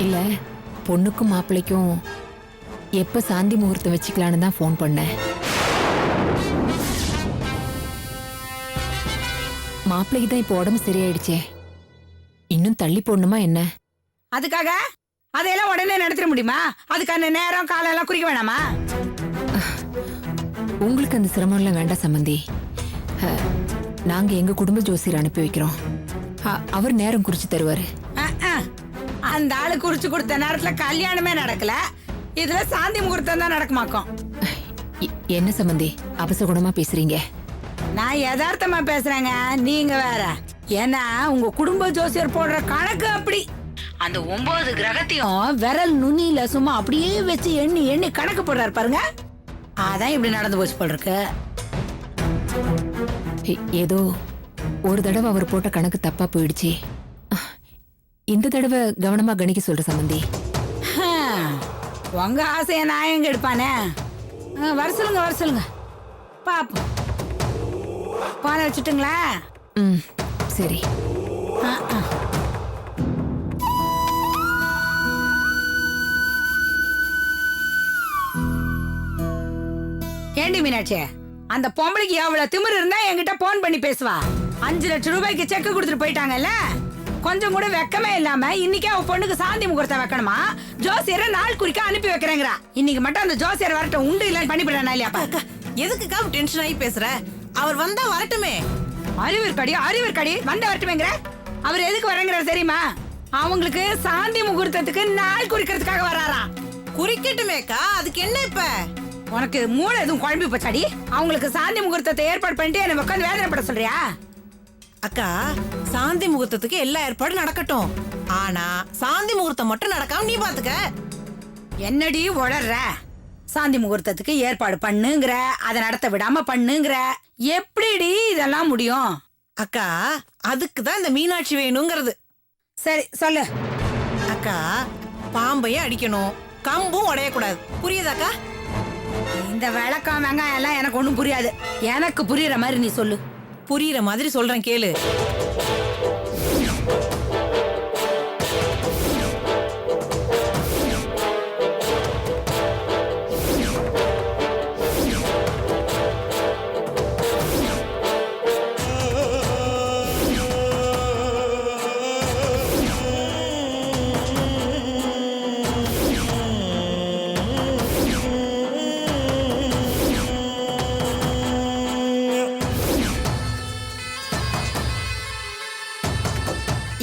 இல்ல, பொண்ணுக்கும் மாப்பிள்ளைக்கும் எப்ப சாந்தி முகூர்த்தம் வச்சுக்கலான்னு தான் ஃபோன் பண்ணேன். மாப்பிள்ளைக்கு தான் இப்போ உடம்பு சரியாயிடுச்சே, இன்னும் தள்ளி போடணுமா என்ன? அதுக்காக அதையெல்லாம் உடனே நடத்திட முடியுமா? அதுக்கான நேரம் காலம் எல்லாம் குறிக்க வேணாமா? உங்களுக்கு அந்த சிரமம் எல்லாம் வேண்டாம் சம்பந்தி. நாங்க எங்க குடும்ப ஜோசியர் அனுப்பி வைக்கிறோம். அவர் நேரம் குறிச்சு தருவாரு. அந்த ஆளு குறிச்சு கொடுத்த நேரத்துல கல்யாணமே நடக்கல, இதுல சாந்தி முகூர்த்தம் தான் நடக்குமாக்கும். என்ன சம்பந்தி அபசகுணமா பேசுறீங்க? நான் யதார்த்தமா பேசுறேங்க, நீங்க வேற. ஏன்னா உங்க குடும்ப ஜோசியர் போடுற கணக்கு அப்படி. அந்த 9 கிரகத்தையும் விரல் நுனியில சும்மா அப்படியே வச்சு எண்ணி எண்ணி கணக்கு போடுறாரு பாருங்க. அதான் இப்படி நடந்து போச்சு போல் இருக்கு. ஏதோ ஒரு தடவை அவர் போட்ட கணக்கு தப்பா போயிடுச்சு. இந்த தடவை கவனமா கணிக்க சொல்ற சம்பந்தி. உங்க ஆசைய நான் எங்க எடுப்பானே? வர சொல்லுங்க வர சொல்லுங்க பாப்போம். பானை வச்சுட்டுங்களா? சரி. ஏண்டி மீனாட்சி, அந்த பொம்பளைக்கு எவ்வளவு திமிரு இருந்தா என்கிட்ட போன் பண்ணி பேசுவா? 5 லட்சம் ரூபாய்க்கு செக் கொடுத்துட்டு போயிட்டாங்கல்ல, கொஞ்சம் கூட வெக்கமே இல்லாம இன்னைக்கே அவ பொண்ணுக்கு சாந்தி முகூர்த்தம் வைக்கணுமா? ஜோசியரை நாள் குறிக்க அனுப்பி வைக்கிறேங்கிறா. இன்னைக்கு மட்டும் அந்த ஜோசியர் வரட்டும், உண்டு இல்லன்னு பண்ணிவிடறா இல்லையாப்பா? எதுக்குக்கா டென்ஷன் ஆகி பேசுற? அவர் வந்தா வரட்டுமே. அறிவிற்கடி வந்த வரட்டுமேங்கிற. அவர் எதுக்கு வரங்கிறார் தெரியுமா? அவங்களுக்கு சாந்தி முகூர்த்தத்துக்கு நாள் குறிக்கிறதுக்காக வராராம். குறிக்கட்டுமேக்கா, அதுக்கு என்ன இப்ப? உனக்கு மூளை எதுவும் குழம்பி போச்சாடி? அவங்களுக்கு சாந்தி முகூர்த்தத்தை ஏற்பாடு பண்ணிட்டு என்ன உட்காந்து வேதனைப்பட சொல்றியா? அக்கா, சாந்தி முகூர்த்தத்துக்கு எல்லா ஏற்பாடும் நடக்கட்டும், ஆனா சாந்தி முகூர்த்தம் மட்டும் நடக்காம நீ பாத்துக்க. என்னடி உளர்ற? சாந்தி முகூர்த்தத்துக்கு ஏற்பாடு பண்ணுங்கிற, அதை நடத்த விடாம பண்ணுங்கிற, எப்படிடி இதெல்லாம் முடியும்? அக்கா, அதுக்குதான் இந்த மீனாட்சி வேணுங்கிறது. சரி சொல்லு. அக்கா, பாம்பையும் அடிக்கணும், கம்பும் உடையக்கூடாது, புரியுதாக்கா? இந்த விளக்கம் வெங்காயம் எல்லாம் எனக்கு ஒண்ணும் புரியாது. எனக்கு புரியுற மாதிரி நீ சொல்லு. புரியுற மாதிரி சொல்றேன் கேளு.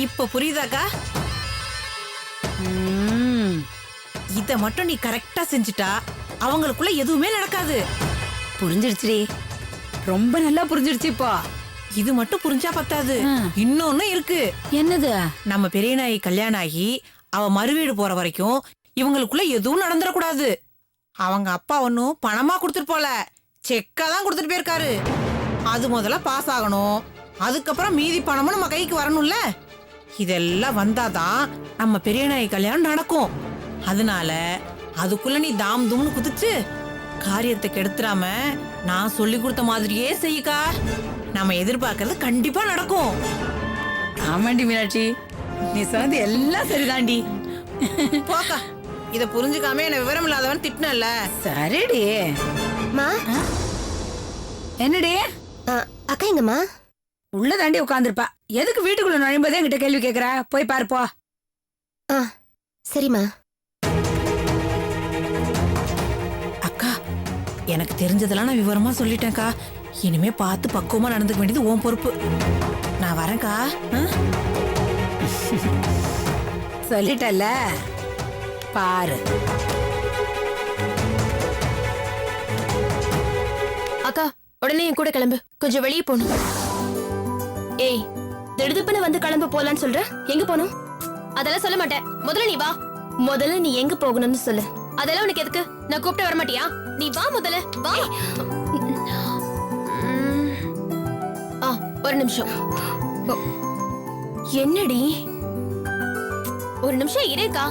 இப்ப புரியுதாக்கா? இத மட்டும் நீ கரெக்டா செஞ்சுட்டா அவங்களுக்குள்ள எதுவுமே நடக்காது. புரிஞ்சிருச்சுடி, ரொம்ப நல்லா புரிஞ்சிருச்சு. இப்போ இது மட்டும் புரிஞ்சா பத்தாது, இன்னொன்னு இருக்கு. என்னது? நம்ம பெரிய நாய் கல்யாணம் ஆகி அவ மறுவீடு போற வரைக்கும் இவங்களுக்குள்ள எதுவும் நடந்துடக்கூடாது. அவங்க அப்பா ஒன்னும் பணமா கொடுத்துட்டு போல, செக்கா தான் கொடுத்துட்டு போயிருக்காரு. அது முதல்ல பாஸ் ஆகணும், அதுக்கப்புறம் மீதி பணமும் நம்ம கைக்கு வரணும்ல. இதெல்லாம் வந்தாதான் நம்ம பெரிய நாய் கல்யாணம் நடக்கும். அதனால அதுக்குள்ள நீ தாம் தூம்னு குதிச்சு காரியத்தை கெடுத்துறாம நான் சொல்லி கொடுத்த மாதிரியே செய்யுக்கா. நம்ம எதிர்பார்க்கறது கண்டிப்பா நடக்கும். ஆமாண்டி மீனாட்சி, நீ சொன்னது எல்லாம் சரிதாண்டி. போக்கா, இத புரிஞ்சுக்காம என்ன விவரம் இல்லாதவன் திட்டினல்ல. சரிடி. என்னடி? அக்கா எங்கம்மா? உள்ளதாண்டி உட்காந்துருப்பா. எதுக்கு வீட்டுக்குள்ள நுழையும்போதே என்கிட்ட கேள்வி கேக்குற? போய் பாருப்போ. சரிம்மா. அக்கா, எனக்கு தெரிஞ்சதெல்லாம் நான் விவரமா சொல்லிட்டேன்க்கா. இனிமே பார்த்து பக்குவமா நடந்துக்க வேண்டியது உன் பொறுப்பு. நான் வரேன்க்கா. சொல்லிட்டல்ல, பாரு. அக்கா உடனே என் கூட கிளம்பு, கொஞ்சம் வெளியே போகணும். ஏய், திடுதுப்புன்னு வந்து கிளம்பு போலான்னு சொல்ற, எங்க போகணும்? அதெல்லாம் சொல்ல மாட்டேன், முதல்ல நீ வா. முதல்ல நீ எங்க போகணும்னு சொல்லு. அதெல்லாம் உனக்கு எதுக்கு? நான் கூப்பிட்டு வர மாட்டியா? நீ வா, முதல்ல வா. ஒரு நிமிஷம். என்னடி? ஒரு நிமிஷம் இருக்கா?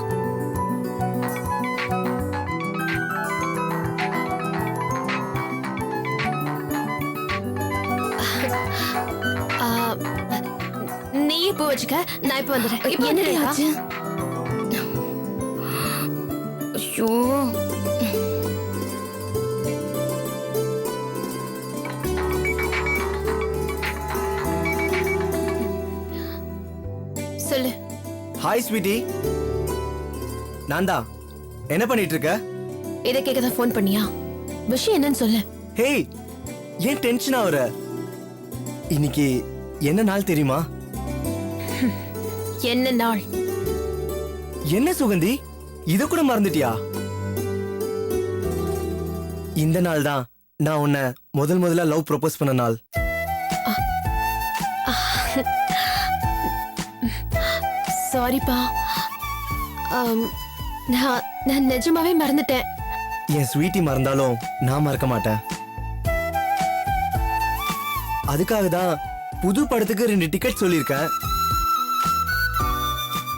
நீ இப்போ வச்சுக்க, நான் இப்போ வந்துடுறேன். என்னடி ஆச்சு? ஐயோ, சொல்லு. ஹாய் ஸ்வீட்டி, நான் தான். என்ன பண்ணிட்டு இருக்க? இதை கேட்க தான் ஃபோன் பண்ணியா? விஷயம் என்னன்னு சொல்லு. ஹேய், ஏன் டென்ஷன் ஆகுற? இன்னைக்கு என்ன நாள் தெரியுமா? என்ன நாள்? என்ன சுகந்தி, இத கூட மறந்துட்டியா? இந்த நாள் தான் நான் உன்னை முதல்ல லவ் ப்ரொபோஸ் பண்ண நாள். சாரிப்பா, நான் நிஜமாவே மறந்துட்டேன். என் ஸ்வீட்டி மறந்தாலும் நான் மறக்க மாட்டேன். அதுக்காக தான் புது படத்துக்கு 2 டிக்கெட் சொல்லியிருக்கேன்.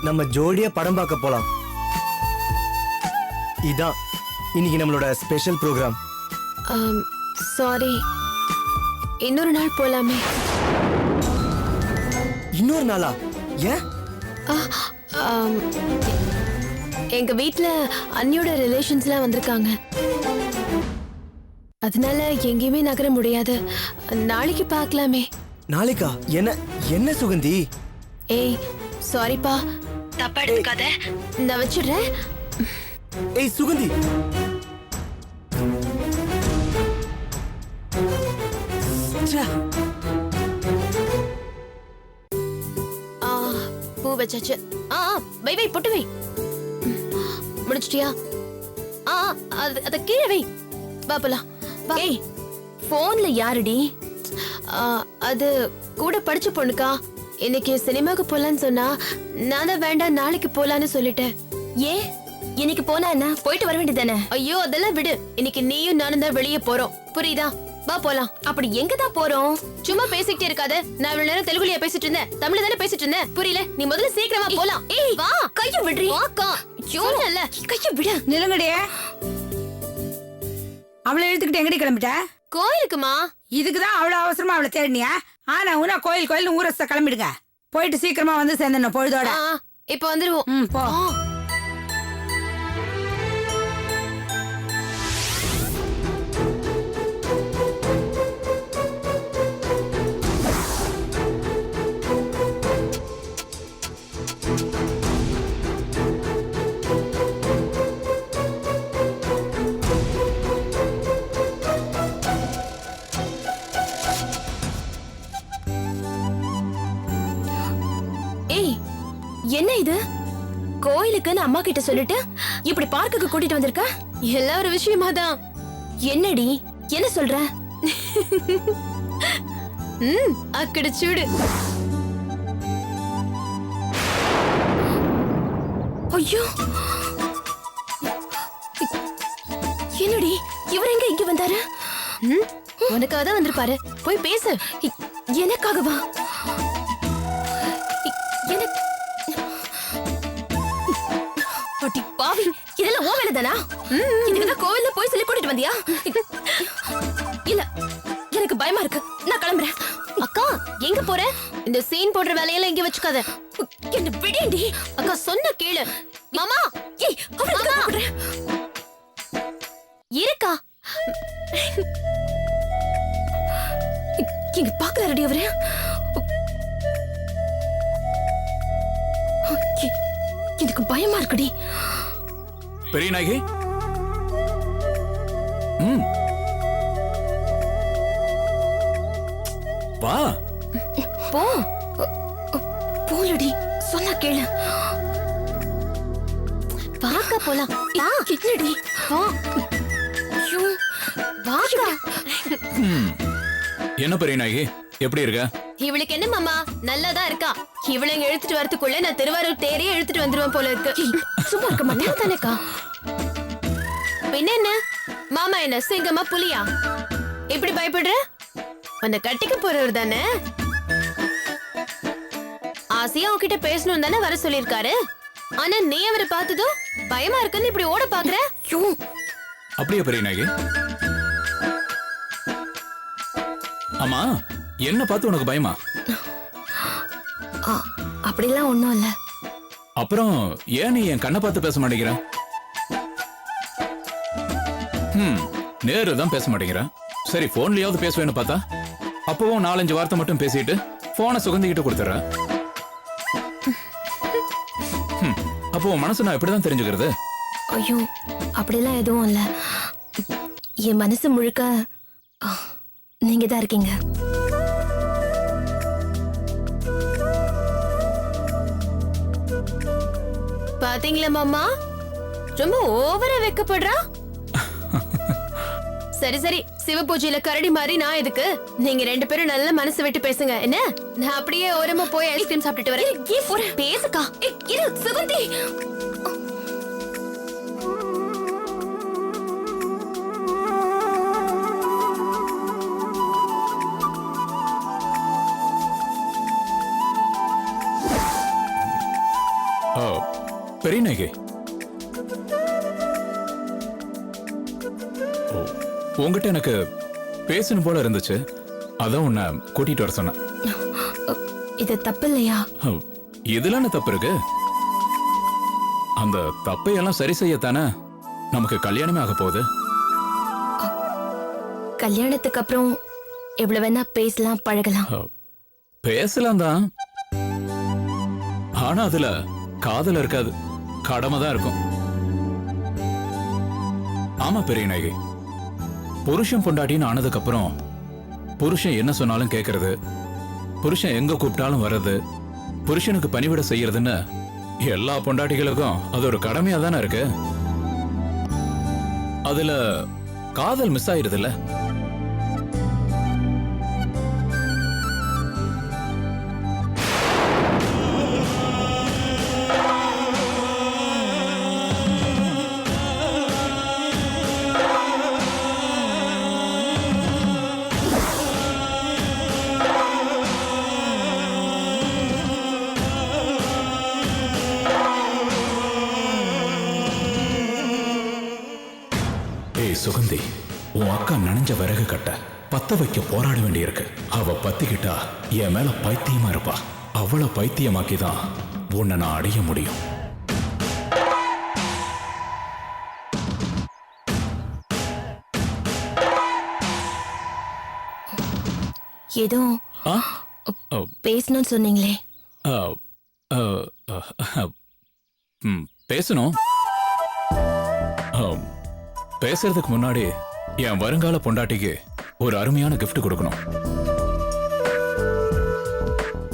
நம்ம ஜோடியா படம் பார்க்க போலாம். இதான் இன்னைக்கு நம்மளோட ஸ்பெஷல் ப்ரோக்ராம். சாரி, இன்னொரு நாள் போலாமே. இன்னொரு நாளா? ஏன்? எங்க வீட்ல அண்ணியோட ரிலேஷன்ஸ்லாம் வந்திருக்காங்க, அதனால எங்கேயுமே நகர முடியாது. நாளைக்கு பார்க்கலாமே. நாளைக்கா? என்ன சுகந்தி? ஏய், சாரிப்பா, தப்பா எடுத்துக்காத. நான் வச்சிடுறேன். ஏய் சுகந்தி, பூ வச்சாச்சு. வை வை, பொட்டு வை. முடிச்சிட்டியா? அத கீழே வை. வா போலாம். ஏய், போன்ல யாருடி? அது கூட படிச்ச பொண்ணுக்கா. இன்னைக்கு சினிமாக்கு போலான்னு சொன்னா, நான் தான் வேண்டாம், நாளைக்கு போலான்னு சொல்லிட்டேன். ஏன்? இன்னைக்கு போனா என்ன, போயிட்டு வர வேண்டியதானே? ஐயோ, அதெல்லாம் விடு. இன்னைக்கு நீயும் நானும் தான் வெளியே போறோம், புரியுதா? வா போலாம். அப்படி எங்க தான் போறோம்? சும்மா பேசிக்கிட்டே இருக்காத. நான் இவ்வளவு நேரம் தெலுங்குலயா பேசிட்டு இருந்தேன், தமிழ்ல தானே பேசிட்டு இருந்தேன், புரியல? நீ முதல்ல சீக்கிரமா போலாம். ஏய் வா, கைய விடுறீ. வாக்கா, யோனல்ல, கைய விடு. நிலங்கடியே, அவளை இழுத்துக்கிட்டு எங்கடி கிளம்பிட்ட? கோயிலுக்குமா? இதுக்குதான் அவ்வளவு அவசரமா அவளை தேடினியா? ஆனா உனா கோயில் ஊரஸ்த கிளம்பிடுங்க. போயிட்டு சீக்கிரமா வந்து சேர்ந்தன பொழுதோட. இப்ப வந்துருவோம். போ. என்ன இது? கோயிலுக்குன்னு அம்மா கிட்ட சொல்லிட்டு இப்படி பார்க்குக்கு கூட்டிட்டு வந்திருக்க? எல்லா ஒரு விஷயமா தான். என்னடி, என்ன சொல்ற? அக்கட சூடு. ஐயோ, என்னடி இவர் எங்க இங்க வந்தாரு? உனக்காக தான் வந்திருப்பாரு, போய் பேசு. எனக்காகவா? பாவி, இதெல்லாம் ஓ வேலை தானா? இதுக்குதான் கோவில்ல போய் சொல்லி கூட்டிட்டு வந்தியா? இல்ல, எனக்கு பயமா இருக்கு, நான் கிளம்புறேன். அக்கா, எங்க போற? இந்த சீன் போடுற வேலையெல்லாம் இங்க வச்சுக்காத. என்ன விடேண்டி. அக்கா சொன்ன கேளு. மாமா, ஏய் அவளுக்கு இருக்கா? இங்க பாக்குறாருடி அவரு. எனக்கு பயமா இருக்குடி. பெரிய நாயகி, வா. போ. போலடி, சொன்னா கேளு. வாக்கா போலாம். வா. என்னடி? வா. ஐயோ, வாக்கா. என்ன பெரியநாயகி, எப்படி இருக்க? இவளுக்கு என்ன மாமா, நல்லாதான் இருக்கா. இவளை இங்க இழுத்துட்டு வரதுக்குள்ள நான் திருவாரூர் தேரையே இழுத்துட்டு வந்துருவேன் போல இருக்கு. சும்மா இருக்க மாட்டேன் தானேக்கா. பின்ன என்ன மாமா, என்ன சிங்கமா புலியா இப்படி பயப்படுற? உன்னை கட்டிக்க போறவர் தானே. ஆசையா உன்கிட்ட பேசணும் தானே வர சொல்லிருக்காரு. ஆனா நீ அவரை பார்த்ததும் பயமா இருக்குன்னு இப்படி ஓட பாக்குற. அப்படியே பெரியநாயகி. ஆமா, என்ன பார்த்து உனக்கு பயமா? அப்படிலாம் ஒண்ணும் இல்ல. அப்புறம் ஏன் நீ என் கண்ணை பார்த்து பேச மாட்டேங்கிற? நேரு தான் பேச மாட்டேங்கிற. சரி, போன்லயாவது பேசுவேன்னு பார்த்தா அப்பவும் 4-5 வார்த்தை மட்டும் பேசிட்டு போனை சுகந்திக்கிட்டு கொடுத்துற. அப்போ உன் மனசு நான் எப்படிதான் தெரிஞ்சுக்கிறது? ஐயோ, அப்படிலாம் எதுவும் இல்ல. என் மனசு முழுக்க நீங்க தான் இருக்கீங்க. பாத்தீங்களா மாமா, ரொம்ப ஓவரா வெக்கப்படுறா. சரி சரி, சிவ பூஜையில கரடி மாதிரி நான் எதுக்கு? நீங்க 2 பேரும் நல்ல மனசு விட்டு பேசுங்க என்ன. நான் அப்படியே ஓரமா போய் ஐஸ்கிரீம் சாப்பிட்டுட்டு வரேன். பேசுக்கா. இரு சுகந்தி. பெரியநாயகி, உங்ககிட்ட எனக்கு பேசணும் போல இருந்துச்சு, அதான் உன்னை கூட்டிட்டு வர சொன்னேன். இது தப்பு இல்லையா? இதுல என்ன தப்பு இருக்கு? அந்த தப்பையெல்லாம் சரி செய்யத்தானே நமக்கு கல்யாணமே ஆக போகுது. கல்யாணத்துக்கு அப்புறம் எவ்வளவு வேணா பேசலாம், பழகலாம். பேசலாம் தான், ஆனா அதுல காதல் இருக்காது, கடமை தான் இருக்கும். ஆமா பெரியநாயகி, புருஷன் பொண்டாட்டின்னு ஆனதுக்கு அப்புறம் புருஷன் என்ன சொன்னாலும் கேட்கறது, புருஷன் எங்க கூப்பிட்டாலும் வர்றது, புருஷனுக்கு பணிவிட செய்யறதுன்னு எல்லா பொண்டாட்டிகளுக்கும் அது ஒரு கடமையா தானே இருக்கு. அதுல காதல் மிஸ் ஆயிருது இல்ல? சுகந்தி, உன் அக்கா நனைஞ்ச விறகு கட்ட பத்த வைக்க போராட வேண்டியிருக்கு. அவ பத்திக்கிட்டா என் மேல பைத்தியமா இருப்பா. அவளை பைத்தியமாக்கிதான் உன்னை நான் அடைய முடியும். ஏதோ பேசணும்னு சொன்னீங்களே. பேசணும். பேசுறதுக்கு முன்னாடி என் வருங்கால பொண்டாட்டிக்கு ஒரு அருமையான கிஃப்ட் கொடுக்கணும்.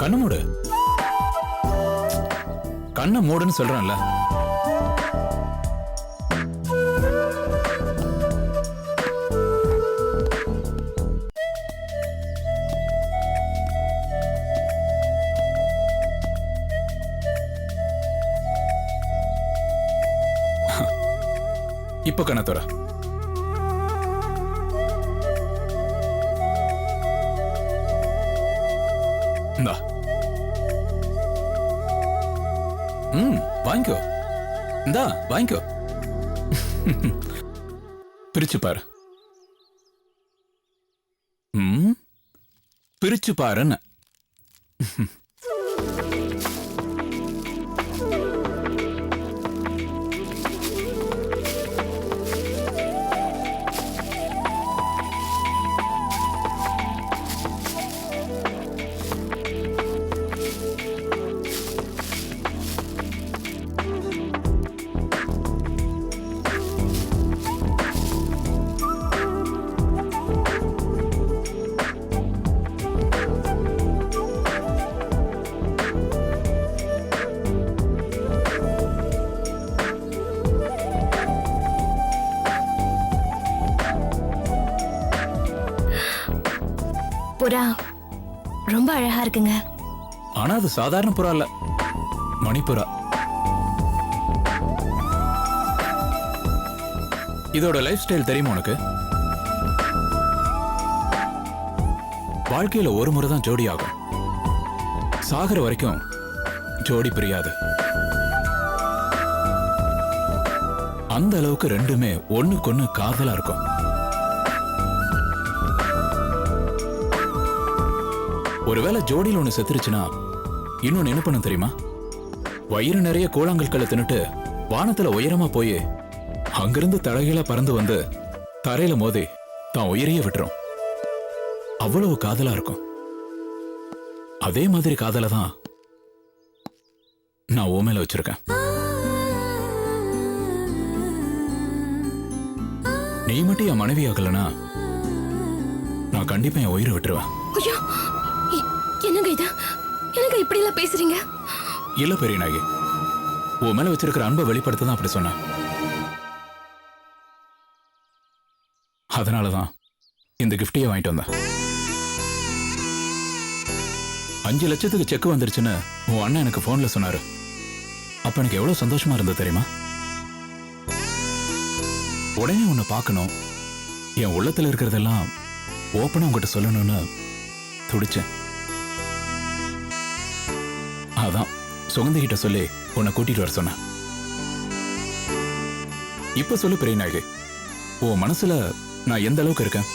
கண்ணு மூடு. கண்ணை மூடுன்னு சொல்றேன்ல. இப்ப கண்ணத்தோட இந்தா. வாங்கிக்கோ. இந்தா வாங்கிக்கோ. பிரிச்சு பாரு. பிரிச்சு பாருன்னு. புறா ரொம்ப அழகா இருக்குங்க. ஆனா அது சாதாரண புறா இல்ல, மணிப்புறா. இதோட லைஃப் ஸ்டைல் தெரியுமா உனக்கு? வாழ்க்கையில ஒரு முறை தான் ஜோடி ஆகும், சாகர வரைக்கும் ஜோடி பிரியாது. அந்த அளவுக்கு ரெண்டுமே ஒண்ணுக்கொன்னு காதலா இருக்கும். ஒருவேளை ஜோடியில் ஒண்ணு செத்துருச்சுன்னா இன்னொன்னு என்ன பண்ணும் தெரியுமா? வயிறு நிறைய கூழாங்கற்களை தின்னுட்டு வானத்துல உயரமா போய் அங்கிருந்து தலகீழா பறந்து வந்து தரையில மோதி தான் உயிரையே விட்டுரும். அவ்வளவு காதலா இருக்கும். அதே மாதிரி காதலை தான் நான் உன் மேல வச்சிருக்கேன். நீ மட்டும் என் மனைவி ஆகலனா நான் கண்டிப்பா என் உயிரை விட்டுருவேன். ஐயோ, என்னங்க இது? என்னங்க இப்படி எல்லாம் பேசுறீங்க? இல்ல பெரிய நாயகி, உன் மேல வச்சிருக்கிற அன்பை வெளிப்படுத்த தான் அப்படி சொன்னேன். அதனாலதான் இந்த கிஃப்டையே வாங்கிட்டு வந்தேன். 5 லட்சத்துக்கு செக் வந்துருச்சுன்னு உன் அண்ணன் எனக்கு போன்ல சொன்னாரு. அப்ப எனக்கு எவ்வளவு சந்தோஷமா இருந்தது தெரியுமா? உடனே உன்னை பார்க்கணும், என் உள்ளத்துல இருக்கிறதெல்லாம் ஓப்பனா உங்ககிட்ட சொல்லணும்னு துடிச்சேன். அதான் சுகந்தி கிட்ட சொல்லி உன்னை கூட்டிட்டு வர சொன்னேன். இப்ப சொல்லு பெரிய நாயகி, உன் மனசுல நான் எந்த அளவுக்கு இருக்கேன்?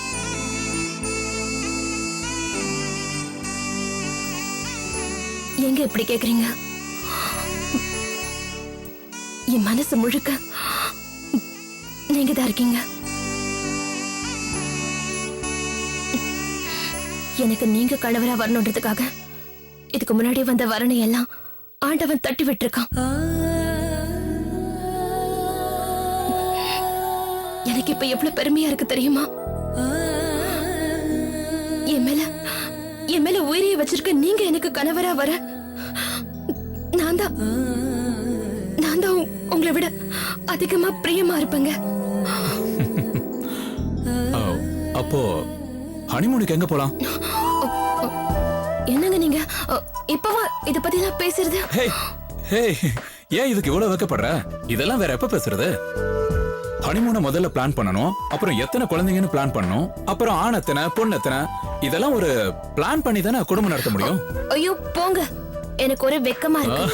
எங்க இப்படி கேக்குறீங்க? என் மனசு முழுக்க நீங்க தான் இருக்கீங்க. எனக்கு நீங்க கணவரா வரணுன்றதுக்காக இதுக்கு முன்னாடி வந்த வரனை எல்லாம் ஆண்டவன் தட்டி விட்டுருக்கான். எனக்கு இப்ப எவ்வளவு பெருமையா இருக்கு தெரியுமா? என் மேல உயிரைய வச்சிருக்க நீங்க எனக்கு கணவரா வர நான் தான் உங்களை விட அதிகமா பிரியமா இருப்பேங்க. அப்போ ஹனிமூனுக்கு எங்க போலாம்? என்னங்க நீங்க இப்பவா இத பத்தி எல்லாம் பேசுறது? ஏன் இதுக்கு இவ்வளவு வைக்கப்படுற? இதெல்லாம் வேற எப்ப பேசுறது? ஹனிமூனை முதல்ல பிளான் பண்ணணும், அப்புறம் எத்தனை குழந்தைங்கன்னு பிளான் பண்ணணும், அப்புறம் ஆண் எத்தனை பொண்ணு எத்தனை, இதெல்லாம் ஒரு பிளான் பண்ணி தானே குடும்பம் நடத்த முடியும். ஐயோ போங்க, எனக்கு ஒரு வெக்கமா இருக்கு.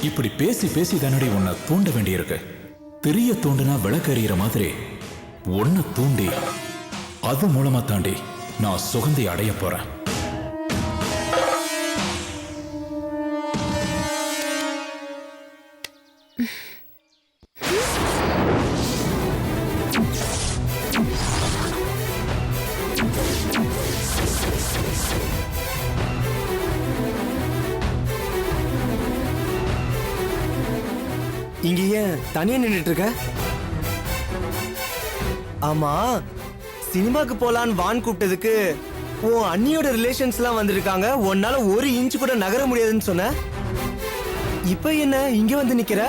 இப்படி பேசி பேசி தானடி உன்னை தூண்ட வேண்டியிருக்கு. தெரிய தூண்டுனா விளக்கு எறிகிற மாதிரி உன்னை தூண்டி அது மூலமா தாண்டி நான் சுகந்தி அடைய போறேன். இங்க ஏன் தனியா நின்னுட்டு இருக்க? ஆமா, சினிமாக்கு போலான்னு வான் கூப்பிட்டதுக்கு உன் அண்ணியோட ரிலேஷன்ஸ் எல்லாம் வந்திருக்காங்க, உன்னால 1 இன்ச் கூட நகர முடியாதுன்னு சொன்ன. இப்ப என்ன இங்க வந்து நிக்கிற?